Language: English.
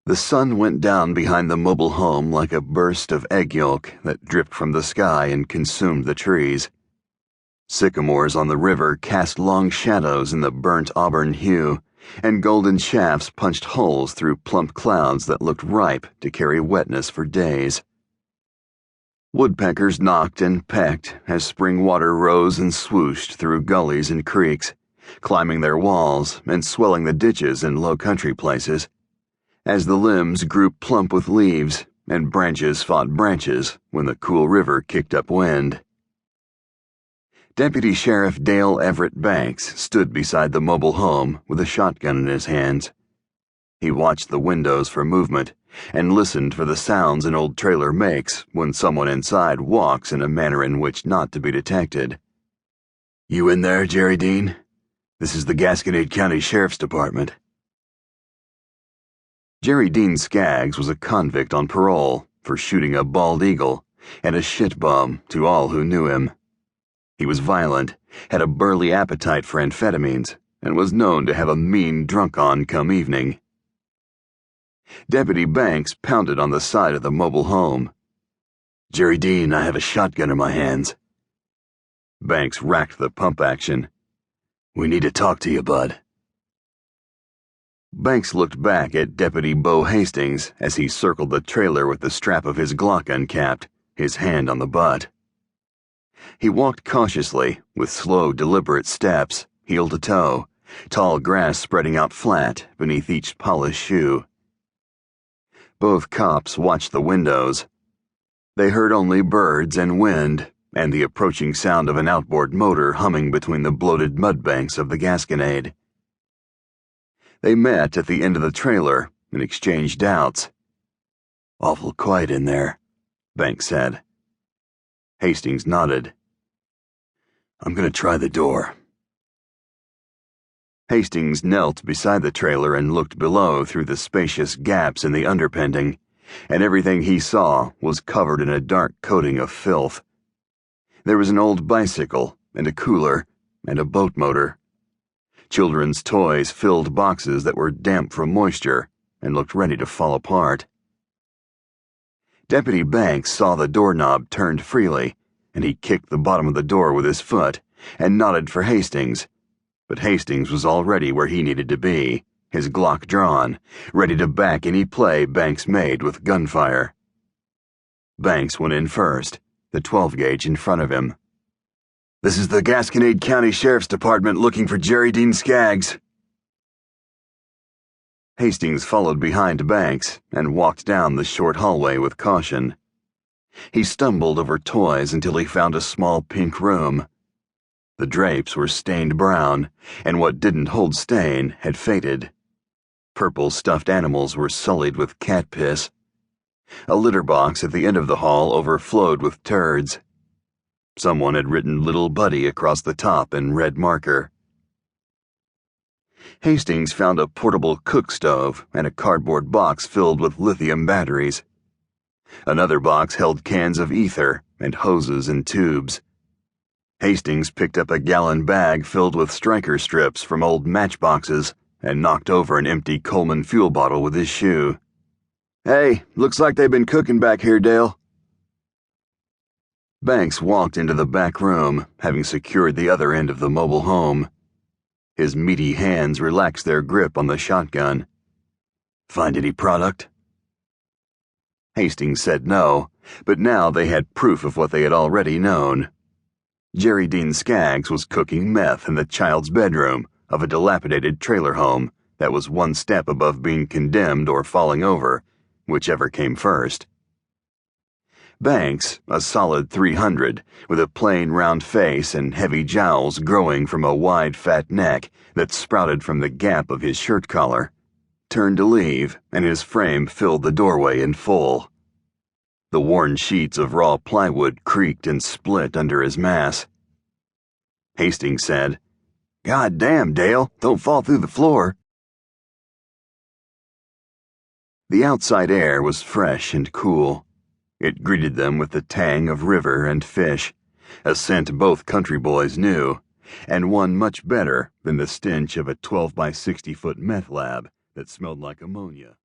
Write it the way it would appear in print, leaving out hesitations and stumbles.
The sun went down behind the mobile home like a burst of egg yolk that dripped from the sky and consumed the trees. Sycamores on the river cast long shadows in the burnt auburn hue, and golden shafts punched holes through plump clouds that looked ripe to carry wetness for days. Woodpeckers knocked and pecked as spring water rose and swooshed through gullies and creeks, climbing their walls and swelling the ditches in low country places, as the limbs grew plump with leaves and branches fought branches when the cool river kicked up wind. Deputy Sheriff Dale Everett Banks stood beside the mobile home with a shotgun in his hands. He watched the windows for movement and listened for the sounds an old trailer makes when someone inside walks in a manner in which not to be detected. "You in there, Jerry Dean? This is the Gasconade County Sheriff's Department." Jerry Dean Skaggs was a convict on parole for shooting a bald eagle and a shit bum to all who knew him. He was violent, had a burly appetite for amphetamines, and was known to have a mean drunk-on come evening. Deputy Banks pounded on the side of the mobile home. "Jerry Dean, I have a shotgun in my hands." Banks racked the pump action. "We need to talk to you, bud." Banks looked back at Deputy Bo Hastings as he circled the trailer with the strap of his Glock uncapped, his hand on the butt. He walked cautiously, with slow, deliberate steps, heel to toe, tall grass spreading out flat beneath each polished shoe. Both cops watched the windows. They heard only birds and wind, and the approaching sound of an outboard motor humming between the bloated mudbanks of the Gasconade. They met at the end of the trailer and exchanged doubts. "Awful quiet in there," Banks said. Hastings nodded. "I'm going to try the door." Hastings knelt beside the trailer and looked below through the spacious gaps in the underpinning, and everything he saw was covered in a dark coating of filth. There was an old bicycle and a cooler and a boat motor. Children's toys filled boxes that were damp from moisture and looked ready to fall apart. Deputy Banks saw the doorknob turned freely, and he kicked the bottom of the door with his foot and nodded for Hastings, but Hastings was already where he needed to be, his Glock drawn, ready to back any play Banks made with gunfire. Banks went in first, the 12-gauge in front of him. "This is the Gasconade County Sheriff's Department looking for Jerry Dean Skaggs." Hastings followed behind Banks and walked down the short hallway with caution. He stumbled over toys until he found a small pink room. The drapes were stained brown, and what didn't hold stain had faded. Purple stuffed animals were sullied with cat piss. A litter box at the end of the hall overflowed with turds. Someone had written "Little Buddy" across the top in red marker. Hastings found a portable cook stove and a cardboard box filled with lithium batteries. Another box held cans of ether and hoses and tubes. Hastings picked up a gallon bag filled with striker strips from old matchboxes and knocked over an empty Coleman fuel bottle with his shoe. "Hey, looks like they've been cooking back here, Dale." Banks walked into the back room, having secured the other end of the mobile home. His meaty hands relaxed their grip on the shotgun. "Find any product?" Hastings said no, but now they had proof of what they had already known. Jerry Dean Skaggs was cooking meth in the child's bedroom of a dilapidated trailer home that was one step above being condemned or falling over, whichever came first. Banks, a solid 300, with a plain round face and heavy jowls growing from a wide fat neck that sprouted from the gap of his shirt collar, turned to leave, and his frame filled the doorway in full. The worn sheets of raw plywood creaked and split under his mass. Hastings said, "God damn, Dale, don't fall through the floor." The outside air was fresh and cool. It greeted them with the tang of river and fish, a scent both country boys knew, and one much better than the stench of a 12 by 60-foot meth lab that smelled like ammonia.